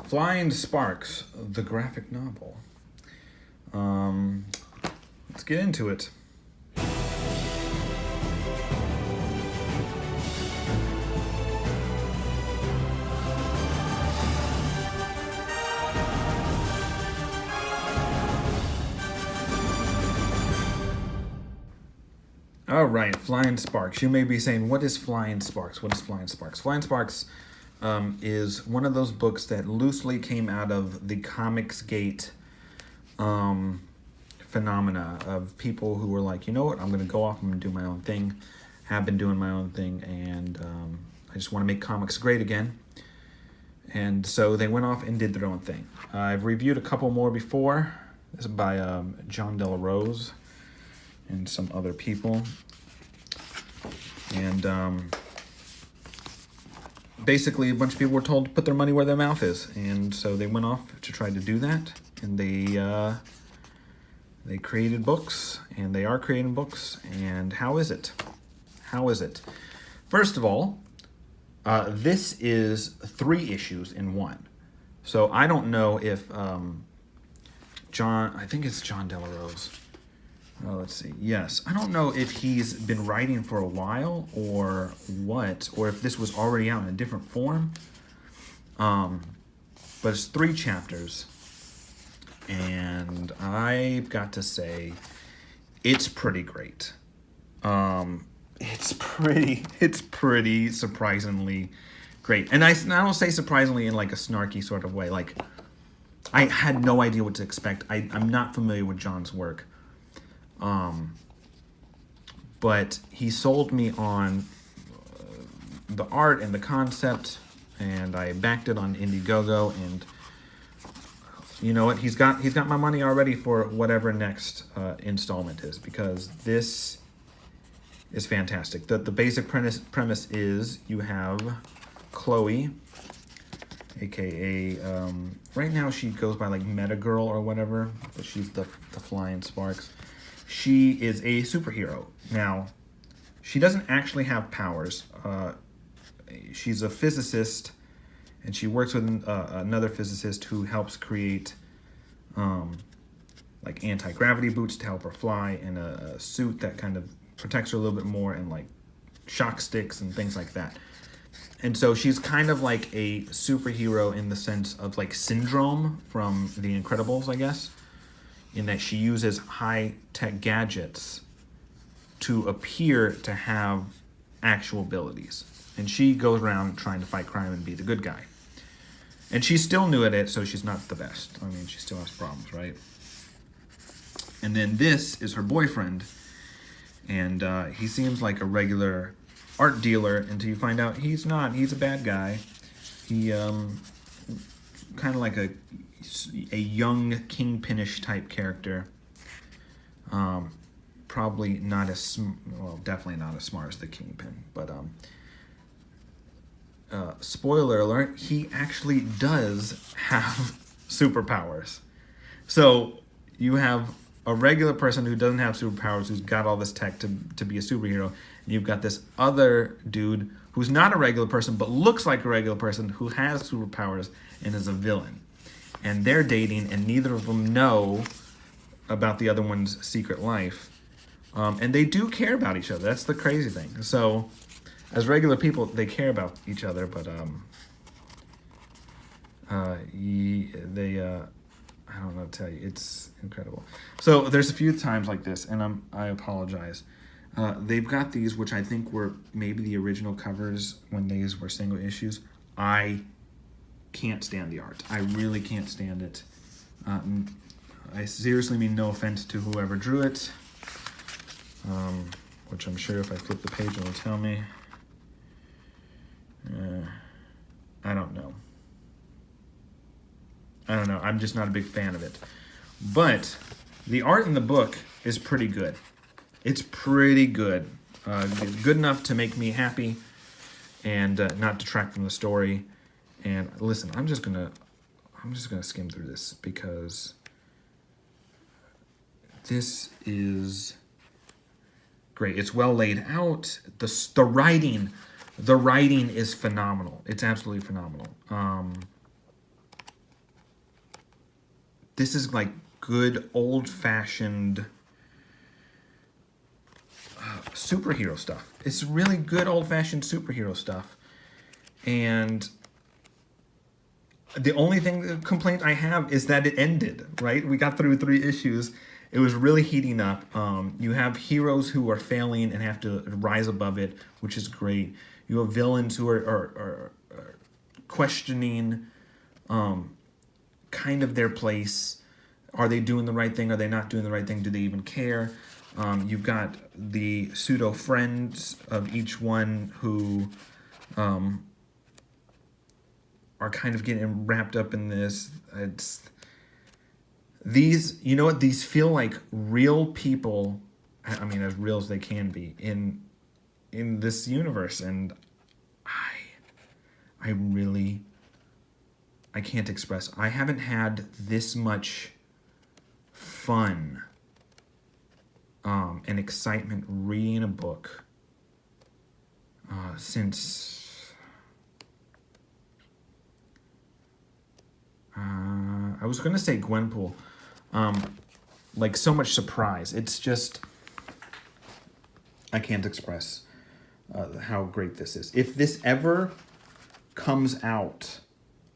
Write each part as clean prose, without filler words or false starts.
Flying Sparks, the graphic novel. Let's get into it. All right, Flying Sparks. You may be saying, what is Flying Sparks? What is Flying Sparks? Flying Sparks is one of those books that loosely came out of the Comicsgate phenomena of people who were like, you know what, I'm going to go off and do my own thing. Have been doing my own thing, and I just want to make comics great again. And so they went off and did their own thing. I've reviewed a couple more before. This is by John Della Rose and some other people. And basically a bunch of people were told to put their money where their mouth is. And so they went off to try to do that. And they created books, and they are creating books. And how is it? How is it? First of all, this is 3 issues in one. So I don't know if I think it's John Della Rose. Let's see. Yes. I don't know if he's been writing for a while or what, or if this was already out in a different form. But it's 3 chapters. And I've got to say, it's pretty great. It's pretty surprisingly great. And I don't say surprisingly in like a snarky sort of way. Like, I had no idea what to expect. I'm not familiar with John's work. But he sold me on the art and the concept, and I backed it on Indiegogo, and you know what? He's got my money already for whatever next installment is, because this is fantastic. The basic premise is you have Chloe, aka right now she goes by like Metagirl or whatever, but she's the Flying Sparks. She is a superhero. Now, she doesn't actually have powers. She's a physicist, and she works with another physicist who helps create like anti-gravity boots to help her fly, and a suit that kind of protects her a little bit more, and like shock sticks and things like that. And so she's kind of like a superhero in the sense of like Syndrome from The Incredibles, I guess, in that she uses high-tech gadgets to appear to have actual abilities. And she goes around trying to fight crime and be the good guy. And she's still new at it, so she's not the best. I mean, she still has problems, right? And then this is her boyfriend, and he seems like a regular art dealer until you find out he's not. He's a bad guy. He kind of like a young Kingpin-ish type character. Probably not as definitely not as smart as the Kingpin, but spoiler alert, he actually does have superpowers. So you have a regular person who doesn't have superpowers, who's got all this tech to be a superhero, and you've got this other dude who's not a regular person but looks like a regular person who has superpowers and is a villain. And they're dating, and neither of them know about the other one's secret life. And they do care about each other. That's the crazy thing. So, as regular people, they care about each other, but I don't know what to tell you. It's incredible. So there's a few times like this, and I apologize. They've got these, which I think were maybe the original covers when these were single issues. I can't stand the art. I really can't stand it. I seriously mean no offense to whoever drew it, which I'm sure if I flip the page it will tell me. I don't know. I'm just not a big fan of it. But the art in the book is pretty good. It's pretty good. Good enough to make me happy and not detract from the story. And listen, I'm just gonna skim through this because this is great. It's well laid out. The writing is phenomenal. It's absolutely phenomenal. this is like good old-fashioned superhero stuff. It's really good old-fashioned superhero stuff. And the only complaint I have is that it ended, right? We got through 3 issues. It was really heating up. You have heroes who are failing and have to rise above it, which is great. You have villains who are questioning kind of their place. Are they doing the right thing? Are they not doing the right thing? Do they even care? You've got the pseudo friends of each one who are kind of getting wrapped up in this. These, you know what? These feel like real people. I mean, as real as they can be in this universe, and I really, I can't express. I haven't had this much fun and excitement reading a book since I was gonna say Gwenpool. Like so much surprise. It's just I can't express how great this is. If this ever comes out,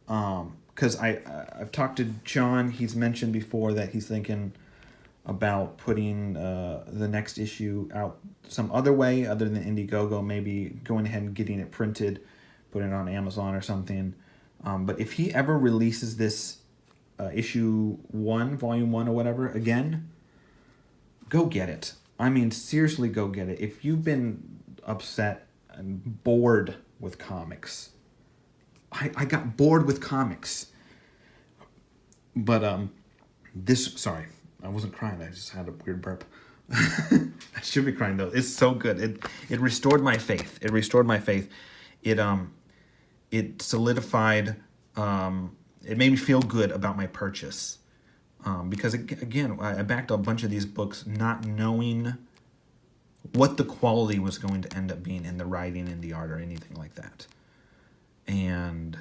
because I've talked to John. He's mentioned before that he's thinking about putting the next issue out some other way other than Indiegogo, maybe going ahead and getting it printed, putting it on Amazon or something. But if he ever releases this issue 1, volume 1 or whatever again, go get it. I mean, seriously, go get it. If you've been upset and bored with comics, I got bored with comics. But sorry, I wasn't crying. I just had a weird burp. I should be crying though. It's so good. It restored my faith. It restored my faith. It solidified. It made me feel good about my purchase. Because again, I backed a bunch of these books not knowing what the quality was going to end up being in the writing and the art or anything like that. And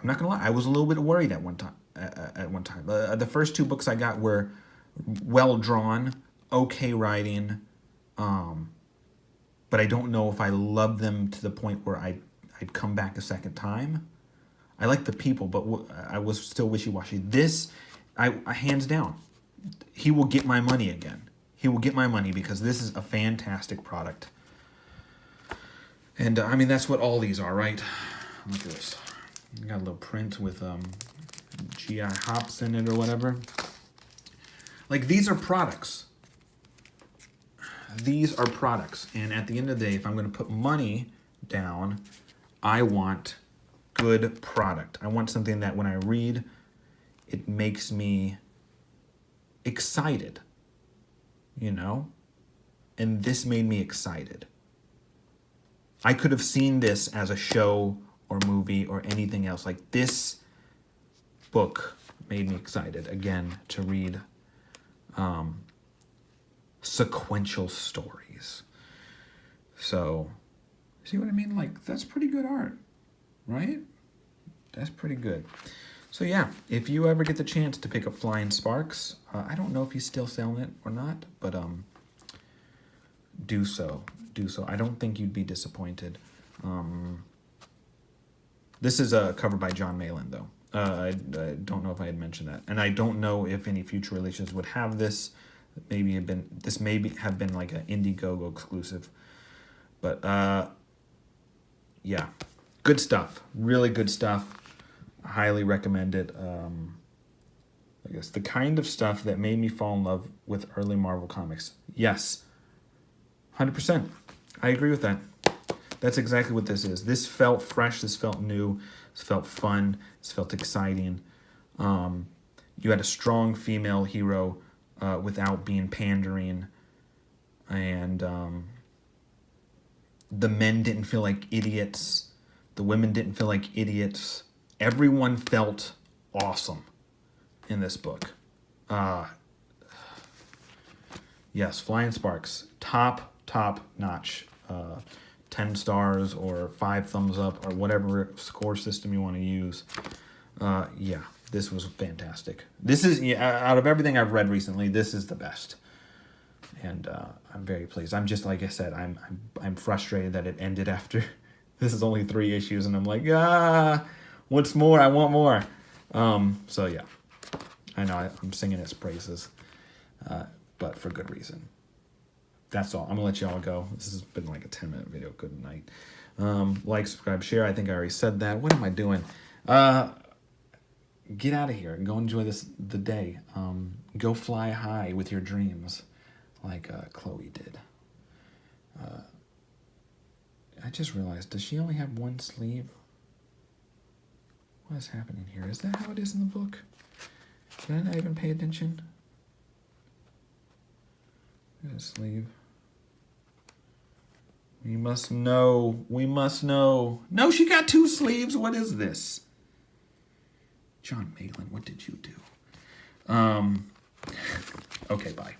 I'm not gonna lie, I was a little bit worried at one time. The first 2 books I got were well drawn, okay writing, but I don't know if I love them to the point where I'd come back a second time. I like the people, but I was still wishy-washy. This, I hands down, he will get my money again. He will get my money because this is a fantastic product. And I mean, that's what all these are, right? Look at this. Got a little print with G.I. hops in it or whatever. Like, these are products. These are products. And at the end of the day, if I'm going to put money down, I want good product. I want something that when I read, it makes me excited, you know? And this made me excited. I could have seen this as a show or movie or anything else. Like, this book made me excited, again, to read sequential stories. So, see what I mean? Like, that's pretty good art, right? That's pretty good. So yeah, if you ever get the chance to pick up Flying Sparks, I don't know if he's still selling it or not, but do so. I don't think you'd be disappointed. This is a cover by John Malin, though. I don't know if I had mentioned that, and I don't know if any future releases would have this. This may have been like an Indiegogo exclusive, but yeah, good stuff. Really good stuff. I highly recommend it. I guess the kind of stuff that made me fall in love with early Marvel comics. Yes, 100%. I agree with that. That's exactly what this is. This felt fresh. This felt new. This felt fun. This felt exciting. You had a strong female hero without being pandering. And the men didn't feel like idiots. The women didn't feel like idiots. Everyone felt awesome in this book. Yes, Flying Sparks. Top notch. 10 stars or 5 thumbs up or whatever score system you want to use. Yeah, This was fantastic. This is, out of everything I've read recently, this is the best. And I'm very pleased. I'm just, like I said, I'm frustrated that it ended after. This is only 3 issues, and I'm like, what's more? I want more. So yeah, I know I'm singing its praises, but for good reason. That's all. I'm gonna let y'all go. This has been like a 10-minute video. Good night. Like, subscribe, share. I think I already said that. What am I doing? Get out of here and go enjoy the day. Go fly high with your dreams, like Chloe did. I just realized, does she only have 1 sleeve? What is happening here? Is that how it is in the book? Did I not even pay attention? A sleeve. We must know. We must know. No, she got 2 sleeves. What is this? John Malin, what did you do? Okay, bye.